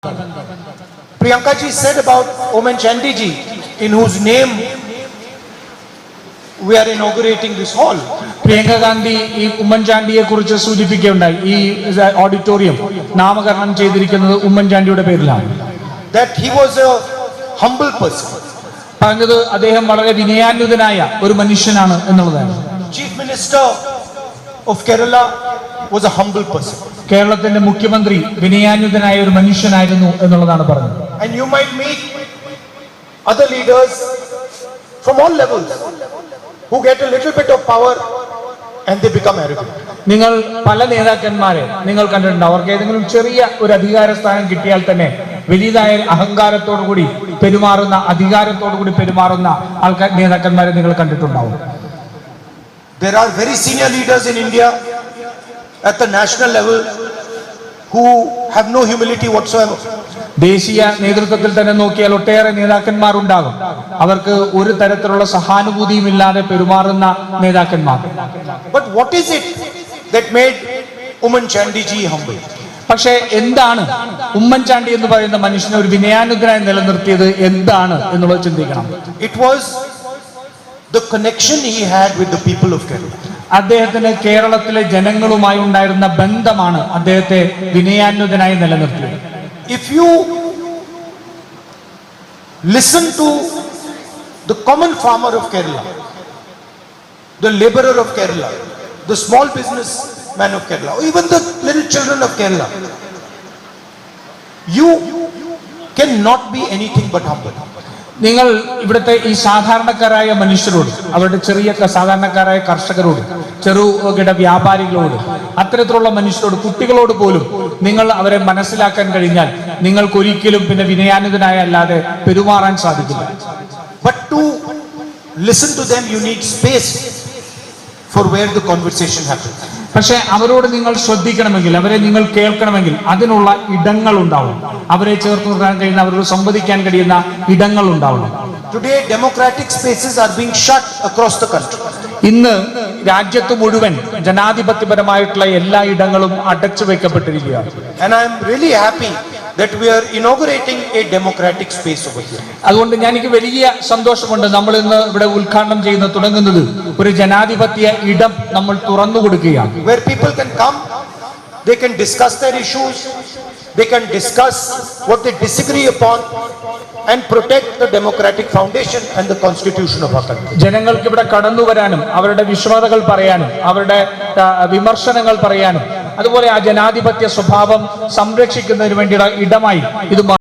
Priyanka ji said about Oommen Chandy ji, in whose name we are inaugurating this hall. Priyanka Gandhi ഈ ഉമ്മൻചാണ്ടിയെ കുറിച്ച് സൂചിപ്പിക്കുകയുണ്ടായി. ഈ auditorium നാമകരണം ചെയ്തിരിക്കുന്നത് ഉമ്മൻചാണ്ടിയുടെ പേരിലാണ്. That he was a humble person. പറഞ്ഞത് അദ്ദേഹം വളരെ വിനയാന്വിതനായ ഒരു മനുഷ്യനാണ് എന്നുള്ളതാണ്. Chief Minister of Kerala was a humble person. കേരളത്തിന്റെ മുഖ്യമന്ത്രി വിനയാന്വിതനായ ഒരു മനുഷ്യനായിരുന്നു എന്നുള്ളതാണ് പറഞ്ഞത്. And you might meet other leaders from all levels who get a little bit of power and they become arrogant. നിങ്ങൾ പല നേതാക്കന്മാരെ നിങ്ങൾ കണ്ടിട്ടുണ്ട്. അവർക്ക് ഏതെങ്കിലും ചെറിയ ഒരു അധികാര സ്ഥാനം കിട്ടിയാൽ തന്നെ വലിയതായ അഹങ്കാരത്തോടുകൂടി പെരുമാറുന്ന, അധികാരത്തോടുകൂടി പെരുമാറുന്ന ആൾക്കാർ നേതാക്കന്മാരെ നിങ്ങൾ കണ്ടിട്ടുണ്ടാവും. There are very senior leaders in India at the national level who have no humility whatsoever. ദേശീയ നേതൃത്വത്തിൽ തന്നെ നോക്കിയാൽ ഒട്ടേറെ നേതാക്കന്മാരുണ്ടാകും. അവർക്ക് ഒരു തരത്തിലുള്ള സഹാനുഭൂതിയും ഇല്ലാതെ പെരുമാറുന്ന നേതാക്കന്മാർ. But what is it that made Oommen Chandy ji humble? പക്ഷേ എന്താണ് ഉമ്മൻചാണ്ടി എന്ന് പറയുന്ന മനുഷ്യനെ ഒരു വിനയാനുഗ്രഹം നിലനിർത്തിയത് എന്താണ് എന്നുള്ളത് ചിന്തിക്കണം. It was the connection he had with the people of Kerala. അദ്ദേഹത്തിന് കേരളത്തിലെ ജനങ്ങളുമായി ഉണ്ടായിരുന്ന ബന്ധമാണ് അദ്ദേഹത്തെ വിനയാന്വിതനായി നിലനിർത്തിയത്. If you listen to the common farmer of Kerala, the laborer of Kerala, the small businessman of Kerala, or even the little children of Kerala, you cannot be anything but humble. നിങ്ങൾ ഇവിടുത്തെ ഈ സാധാരണക്കാരായ മനുഷ്യരോട്, അവരുടെ ചെറിയ സാധാരണക്കാരായ കർഷകരോട്, ചെറുകിട വ്യാപാരികളോട്, അത്തരത്തിലുള്ള മനുഷ്യരോട്, കുട്ടികളോട് പോലും നിങ്ങൾ അവരെ മനസ്സിലാക്കാൻ കഴിഞ്ഞാൽ നിങ്ങൾക്ക് ഒരിക്കലും പിന്നെ വിനയാന്വിതനായ അല്ലാതെ പെരുമാറാൻ സാധിക്കില്ല. But to listen to them you need space for where the conversation happens. പക്ഷെ അവരോട് നിങ്ങൾ ശ്രദ്ധിക്കണമെങ്കിൽ, അവരെ നിങ്ങൾ കേൾക്കണമെങ്കിൽ അതിനുള്ള ഇടങ്ങൾ ഉണ്ടാവും. അവരെ ചേർത്ത് നിർത്താൻ കഴിയുന്ന, അവരോട് സംവദിക്കാൻ കഴിയുന്ന ഇടങ്ങൾ ഉണ്ടാവണം. Today democratic spaces are being shut across the country. ഇന്ന് രാജ്യത്ത് മുഴുവൻ ജനാധിപത്യപരമായിട്ടുള്ള എല്ലാ ഇടങ്ങളും അടച്ചു വെക്കപ്പെട്ടിരിക്കുകയാണ്. And I am really happy that we are inaugurating a democratic space over here. അതുകൊണ്ട് എനിക്ക് വലിയ സന്തോഷമുണ്ട്. നമ്മൾ ഇന്ന് ഇവിടെ ഉദ്ഘാടനം ചെയ്യുന്ന തുടങ്ങുന്നത് ഒരു ജനാധിപത്യ ഇടം നമ്മൾ തുറന്നു കൊടുക്കുകയാണ്. Where people can come, they can discuss their issues, they can discuss what they disagree upon and protect the democratic foundation and the constitution of our country. ജനങ്ങൾക്ക് ഇവിടെ കടന്നു വരാനും അവരുടെ വിഷമതകൾ പറയാനും അവരുടെ വിമർശനങ്ങൾ പറയാനും അതുപോലെ ആ ജനാധിപത്യ സ്വഭാവം സംരക്ഷിക്കുന്നതിന് വേണ്ടിയുള്ള ഇടമായി ഇത്